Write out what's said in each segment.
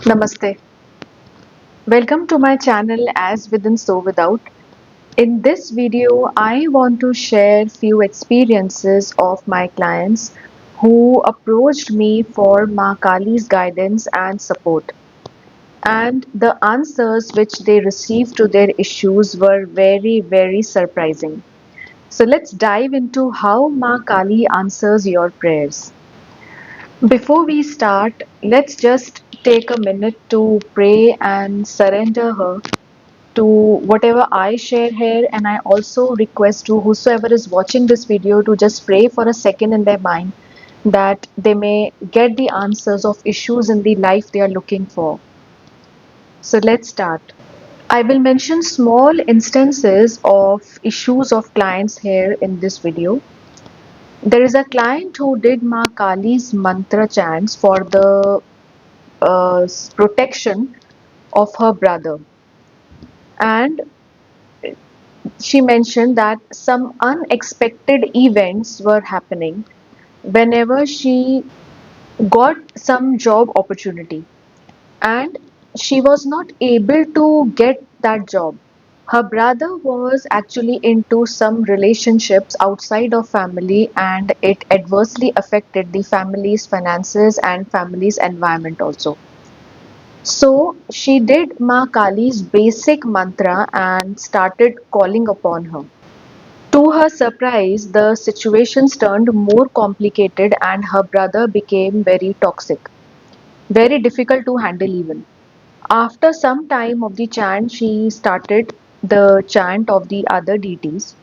Namaste. Welcome to my channel As Within So Without. In this video, I want to share few experiences of my clients who approached me for Maa Kali's guidance and support. And the answers which they received to their issues were very surprising. So let's dive into how Maa Kali answers your prayers. Before we start, let's just take a minute to pray and surrender her to whatever I share here, and I also request to whosoever is watching this video to just pray for a second in their mind that they may get the answers of issues in the life they are looking for. So let's start. I will mention small instances of issues of clients here in this video. There is a client who did Maa Kali's mantra chants for the protection of her brother, and she mentioned that some unexpected events were happening whenever she got some job opportunity, and she was not able to get that job. Her brother was actually into some relationships outside of family, and it adversely affected the family's finances and family's environment also. So she did Maa Kali's basic mantra and started calling upon her. To her surprise, the situations turned more complicated and her brother became very toxic, very difficult to handle even. After some time of the chant, she started the chant of the other deities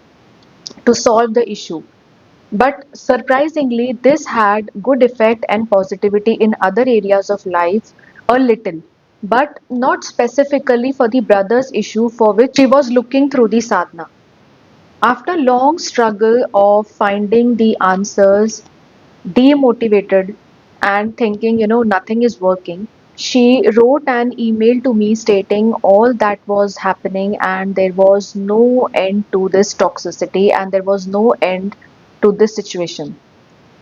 to solve the issue. But surprisingly, this had good effect and positivity in other areas of life a little, but not specifically for the brother's issue for which she was looking through the sadhana. After long struggle of finding the answers, demotivated and thinking, nothing is working, she wrote an email to me stating all that was happening and there was no end to this toxicity and there was no end to this situation,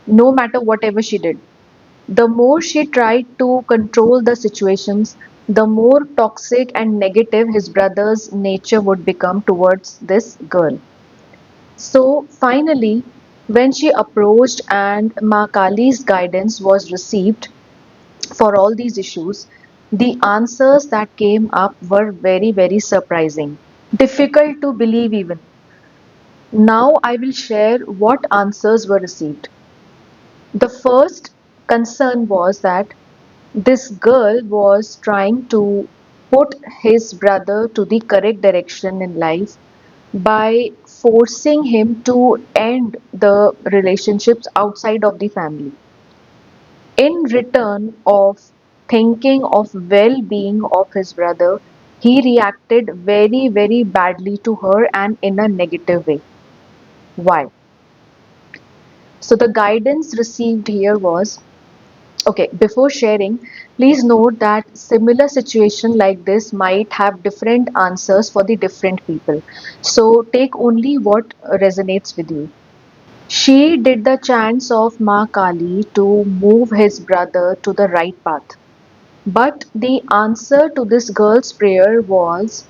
no matter whatever she did. The more she tried to control the situations, the more toxic and negative his brother's nature would become towards this girl. So finally, when she approached and Maa Kali's guidance was received for all these issues, the answers that came up were very surprising. Difficult to believe even. Now I will share what answers were received. The first concern was that this girl was trying to put his brother to the correct direction in life by forcing him to end the relationships outside of the family. In return of thinking of well-being of his brother, he reacted very badly to her and in a negative way. Why? So the guidance received here was, okay, before sharing, please note that similar situation like this might have different answers for the different people. So take only what resonates with you. She did the chants of Maa Kali to move his brother to the right path. But the answer to this girl's prayer was,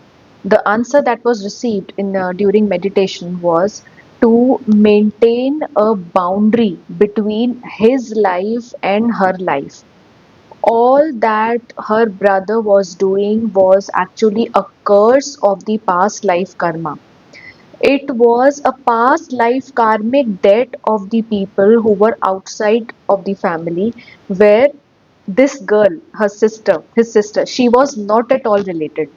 the answer that was received in during meditation was to maintain a boundary between his life and her life. All that her brother was doing was actually a curse of the past life karma. It was a past life karmic debt of the people who were outside of the family, where this girl, his sister, she was not at all related.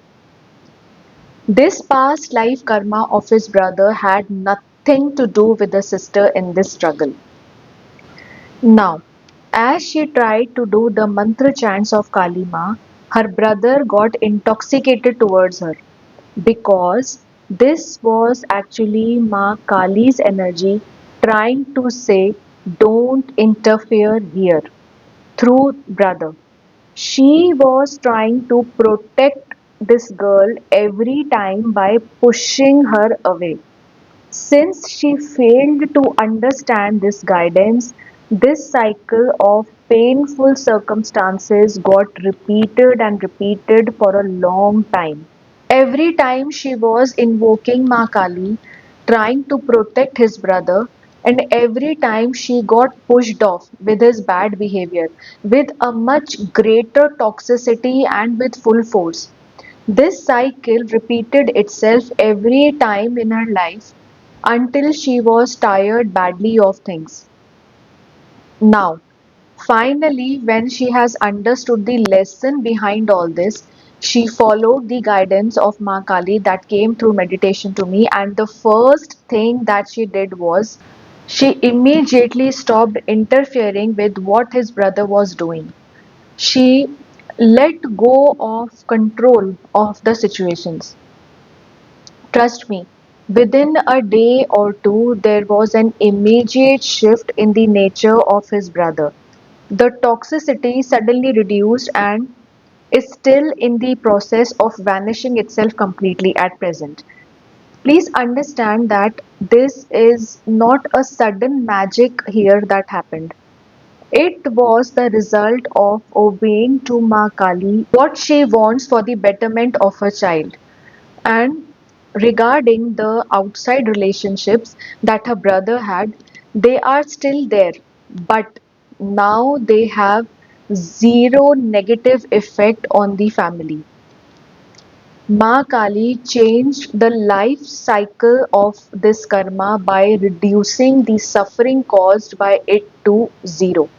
This past life karma of his brother had nothing to do with the sister in this struggle. Now, as she tried to do the mantra chants of Kali Ma, her brother got intoxicated towards her because this was actually Maa Kali's energy trying to say, don't interfere here through brother. She was trying to protect this girl every time by pushing her away. Since she failed to understand this guidance, This cycle of painful circumstances got repeated and repeated for a long time. Every time she was invoking Maa Kali, trying to protect his brother, and every time she got pushed off with his bad behavior, with a much greater toxicity and with full force. This cycle repeated itself every time in her life until she was tired badly of things. Now, finally, when she has understood the lesson behind all this, she followed the guidance of Maa Kali that came through meditation to me. And the first thing that she did was she immediately stopped interfering with what his brother was doing. She let go of control of the situations. Trust me, within a day or two, there was an immediate shift in the nature of his brother. The toxicity suddenly reduced and is still in the process of vanishing itself completely at present. Please understand that this is not a sudden magic here that happened. It was the result of obeying to Maa Kali what she wants for the betterment of her child. And regarding the outside relationships that her brother had, they are still there, but now they have zero negative effect on the family. Ma Kali changed the life cycle of this karma by reducing the suffering caused by it to zero.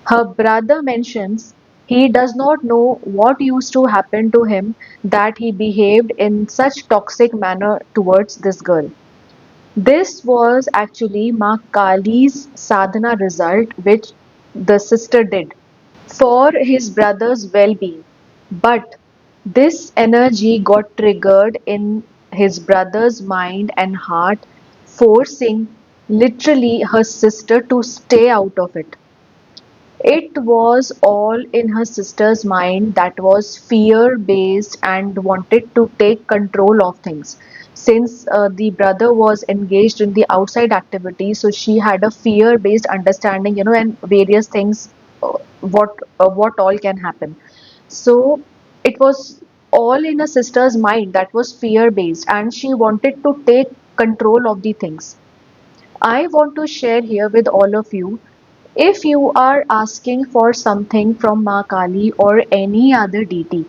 Her brother mentions he does not know what used to happen to him that he behaved in such toxic manner towards this girl. This was actually Ma Kali's sadhana result which the sister did for his brother's well-being. But this energy got triggered in his brother's mind and heart, forcing literally her sister to stay out of it. It was all in her sister's mind that was fear based and wanted to take control of things. Since the brother was engaged in the outside activity, so she had a fear based understanding, and various things, what all can happen. So it was all in her sister's mind that was fear based, and she wanted to take control of the things. I want to share here with all of you, if you are asking for something from Ma Kali or any other deity,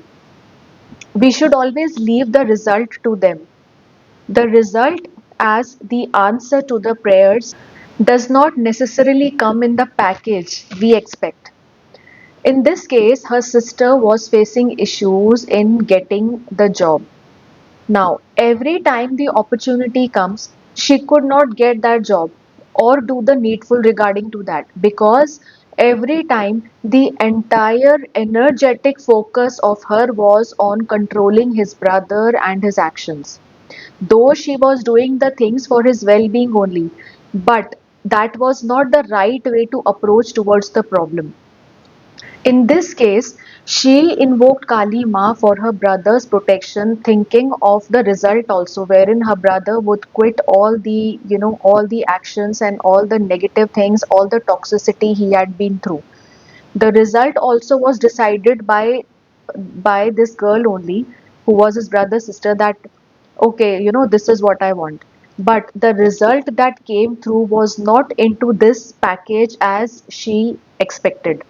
we should always leave the result to them. The result, as the answer to the prayers, does not necessarily come in the package we expect. In this case, her sister was facing issues in getting the job. Now, every time the opportunity comes, she could not get that job or do the needful regarding to that, because every time the entire energetic focus of her was on controlling his brother and his actions. Though she was doing the things for his well being only, but that was not the right way to approach towards the problem. In this case, she invoked Kali Ma for her brother's protection, thinking of the result also, wherein her brother would quit all the actions and all the negative things, all the toxicity he had been through. The result also was decided by this girl only, who was his brother's sister, that okay, this is what I want. But the result that came through was not into this package as she expected.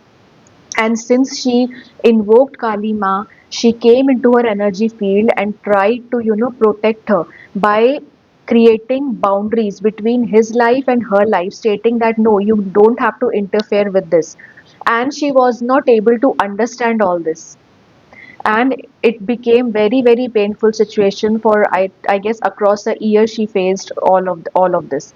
And since she invoked Kali Ma, she came into her energy field and tried to, protect her by creating boundaries between his life and her life, stating that no, you don't have to interfere with this. And she was not able to understand all this. And it became very, very painful situation for I guess across a year she faced all of this.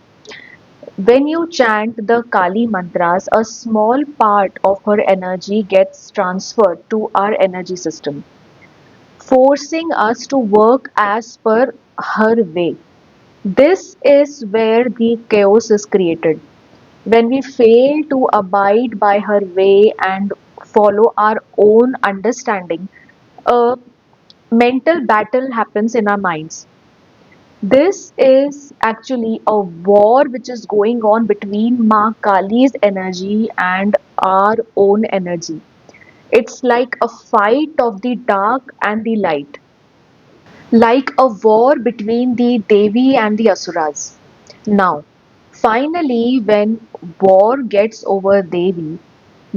When you chant the Kali mantras, a small part of her energy gets transferred to our energy system, forcing us to work as per her way. This is where the chaos is created. When we fail to abide by her way and follow our own understanding, a mental battle happens in our minds. This is actually a war which is going on between Maa Kali's energy and our own energy. It's like a fight of the dark and the light, like a war between the Devi and the Asuras. Now, finally, when war gets over Devi,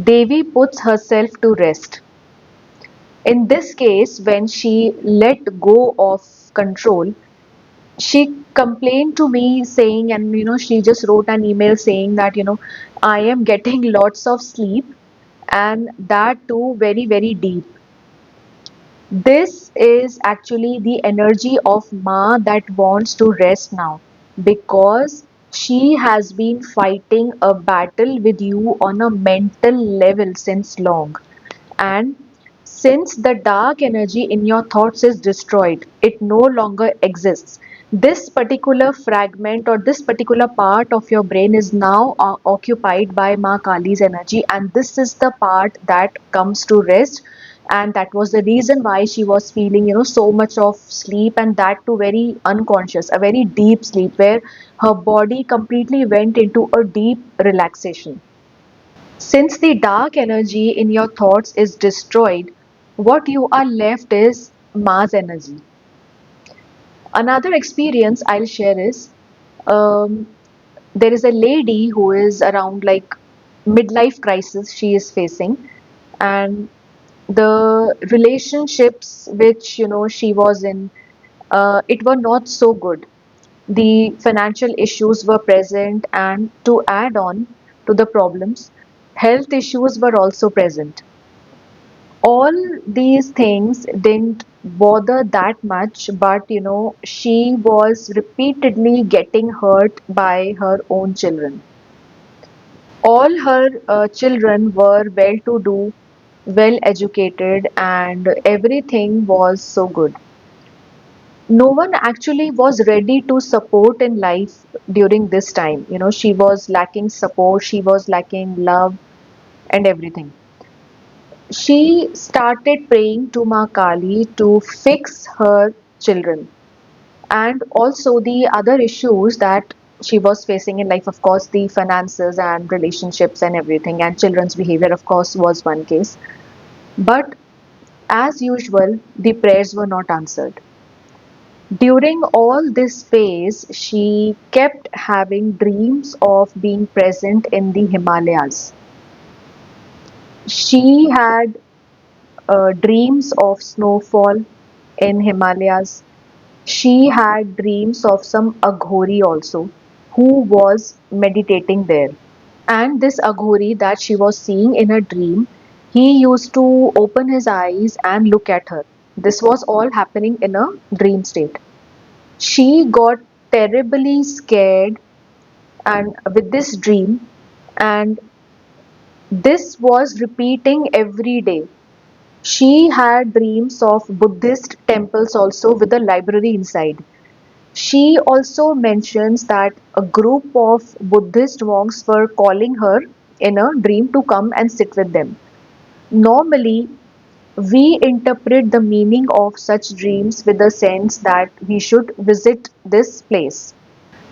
Devi puts herself to rest. In this case, when she let go of control, she complained to me saying, and she just wrote an email saying that, I am getting lots of sleep and that too very, very deep. This is actually the energy of Ma that wants to rest now because she has been fighting a battle with you on a mental level since long. And since the dark energy in your thoughts is destroyed, it no longer exists. This particular fragment or this particular part of your brain is now occupied by Ma Kali's energy, and this is the part that comes to rest. And that was the reason why she was feeling, so much of sleep, and that too very unconscious, a very deep sleep where her body completely went into a deep relaxation. Since the dark energy in your thoughts is destroyed, what you are left is Mars energy. Another experience I'll share is um, there is a lady who is around like midlife crisis she is facing, and the relationships which she was in, it were not so good. The financial issues were present, and to add on to the problems, health issues were also present. All these things didn't bother that much, but she was repeatedly getting hurt by her own children. All her children were well to do, well educated, and everything was so good. No one actually was ready to support in life during this time. She was lacking support, she was lacking love, and everything. She started praying to Maa Kali to fix her children and also the other issues that she was facing in life. Of course, the finances and relationships and everything, and children's behavior, of course, was one case. But as usual, the prayers were not answered. During all this phase, she kept having dreams of being present in the Himalayas. She had dreams of snowfall in Himalayas. She had dreams of some Aghori also who was meditating there. And this Aghori that she was seeing in her dream, he used to open his eyes and look at her. This was all happening in a dream state. She got terribly scared and with this dream, and this was repeating every day. She had dreams of Buddhist temples also with a library inside. She also mentions that a group of Buddhist monks were calling her in a dream to come and sit with them. Normally, we interpret the meaning of such dreams with the sense that we should visit this place.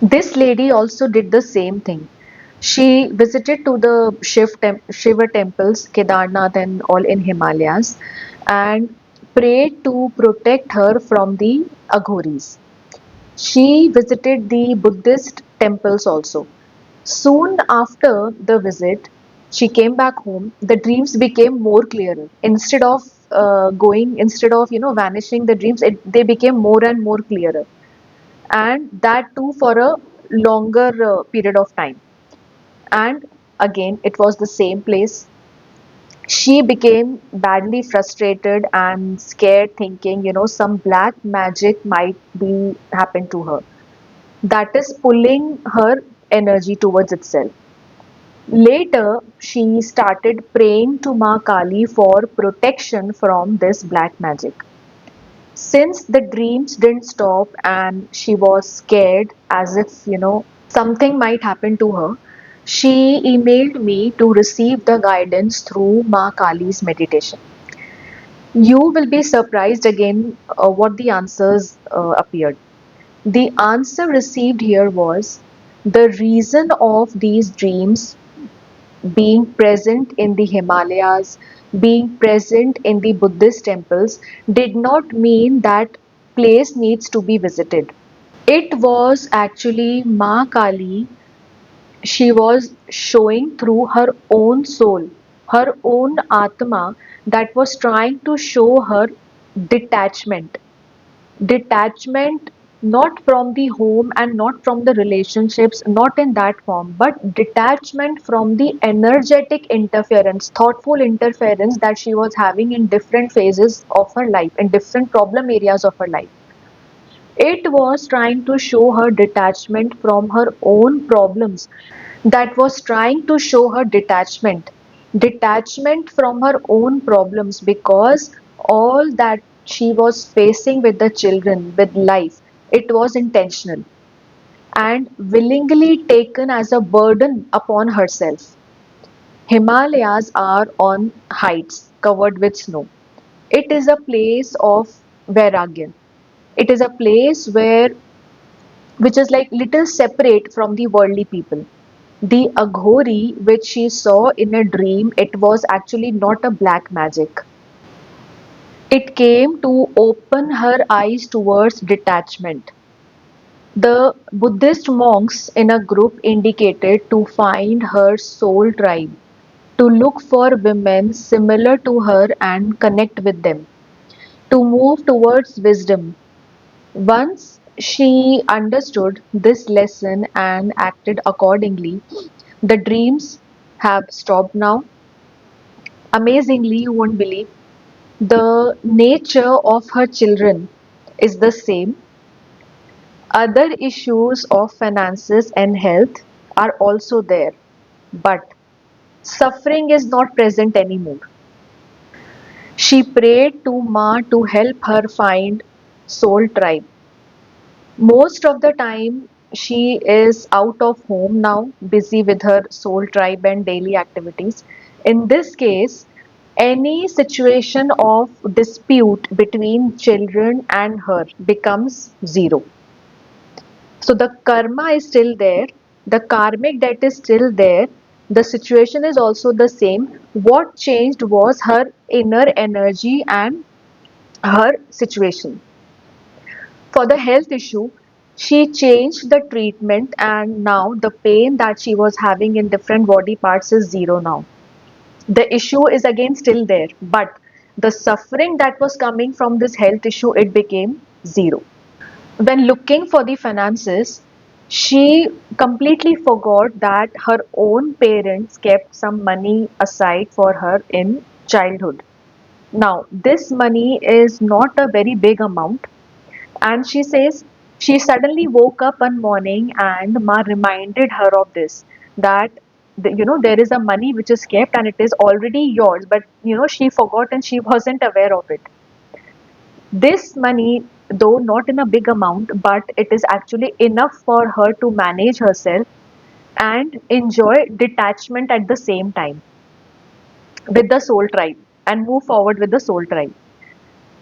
This lady also did the same thing. She visited to the Shiva temples, Kedarnath and all in Himalayas, and prayed to protect her from the Aghoris. She visited the Buddhist temples also. Soon after the visit, she came back home. The dreams became more clearer. Instead of vanishing, the dreams they became more and more clearer, and that too for a longer period of time. And again, it was the same place. She became badly frustrated and scared, thinking some black magic might be happen to her, that is pulling her energy towards itself. Later, she started praying to Ma Kali for protection from this black magic. Since the dreams didn't stop and she was scared as if, something might happen to her, she emailed me to receive the guidance through Ma Kali's meditation. You will be surprised again what the answers appeared. The answer received here was the reason of these dreams being present in the Himalayas, being present in the Buddhist temples, did not mean that place needs to be visited. It was actually Maa Kali. She was showing through her own soul, her own Atma, that was trying to show her detachment. Detachment not from the home and not from the relationships, not in that form, but detachment from the energetic interference, thoughtful interference that she was having in different phases of her life, in different problem areas of her life. It was trying to show her detachment from her own problems, that was trying to show her detachment from her own problems, because all that she was facing with the children, with life, it was intentional and willingly taken as a burden upon herself. Himalayas are on heights covered with snow. It is a place of vairagya. It is a place where which is like little separate from the worldly people. The Aghori which she saw in a dream, it was actually not a black magic. It came to open her eyes towards detachment. The Buddhist monks in a group indicated to find her soul tribe, to look for women similar to her and connect with them, to move towards wisdom. Once she understood this lesson and acted accordingly, the dreams have stopped now. Amazingly, you won't believe, the nature of her children is the same. Other issues of finances and health are also there, but suffering is not present anymore. She prayed to Ma to help her find soul tribe. Most of the time, she is out of home now, busy with her soul tribe and daily activities. In this case, any situation of dispute between children and her becomes zero. So the karma is still there, the karmic debt is still there, the situation is also the same. What changed was her inner energy and her situation. For the health issue, she changed the treatment, and now the pain that she was having in different body parts is zero now. The issue is again still there, but the suffering that was coming from this health issue, it became zero. When looking for the finances, she completely forgot that her own parents kept some money aside for her in childhood. Now, this money is not a very big amount, and she says she suddenly woke up one morning and Ma reminded her of this, that there is a money which is kept and it is already yours, but she forgot and she wasn't aware of it. This money, though not in a big amount, but it is actually enough for her to manage herself and enjoy detachment at the same time with the soul tribe and move forward with the soul tribe.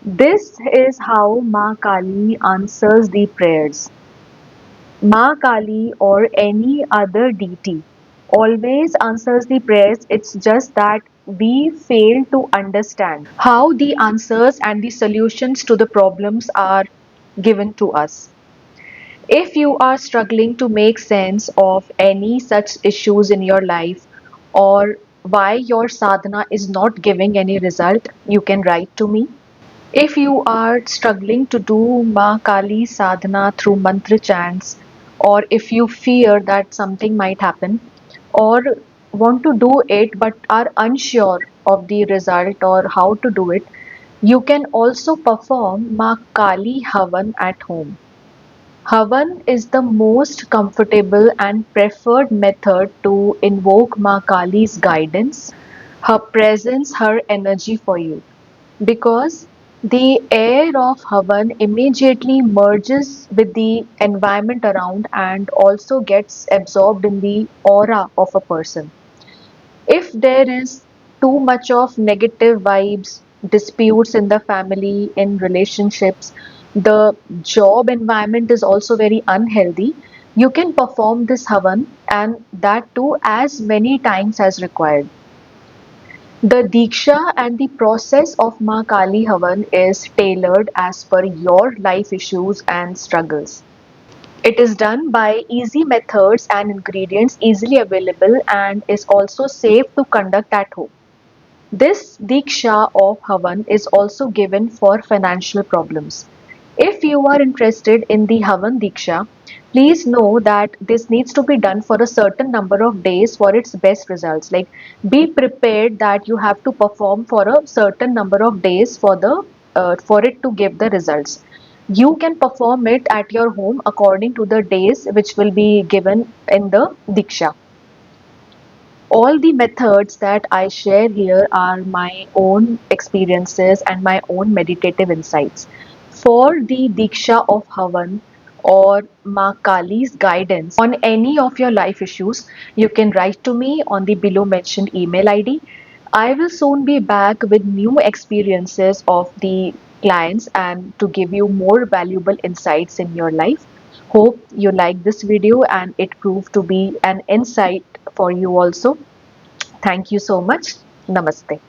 This is how Ma Kali answers the prayers. Maa Kali or any other deity always answers the prayers. It's just that we fail to understand how the answers and the solutions to the problems are given to us. If you are struggling to make sense of any such issues in your life, or why your sadhana is not giving any result, you can write to me. If you are struggling to do Maa Kali sadhana through mantra chants, or if you fear that something might happen, or want to do it but are unsure of the result or how to do it, you can also perform Maa Kali Havan at home. Havan is the most comfortable and preferred method to invoke Maa Kali's guidance, her presence, her energy for you, because the air of Havan immediately merges with the environment around and also gets absorbed in the aura of a person. If there is too much of negative vibes, disputes in the family, in relationships, the job environment is also very unhealthy, you can perform this Havan, and that too as many times as required. The Diksha and the process of Maa Kali Havan is tailored as per your life issues and struggles. It is done by easy methods and ingredients easily available and is also safe to conduct at home. This Diksha of Havan is also given for financial problems. If you are interested in the Havan Diksha, please know that this needs to be done for a certain number of days for its best results. Like, be prepared that you have to perform for a certain number of days for it to give the results. You can perform it at your home according to the days which will be given in the Diksha. All the methods that I share here are my own experiences and my own meditative insights. For the Diksha of Havan or Maa Kali's guidance on any of your life issues, you can write to me on the below mentioned email ID. I will soon be back with new experiences of the clients and to give you more valuable insights in your life. Hope you like this video and it proved to be an insight for you also. Thank you so much. Namaste.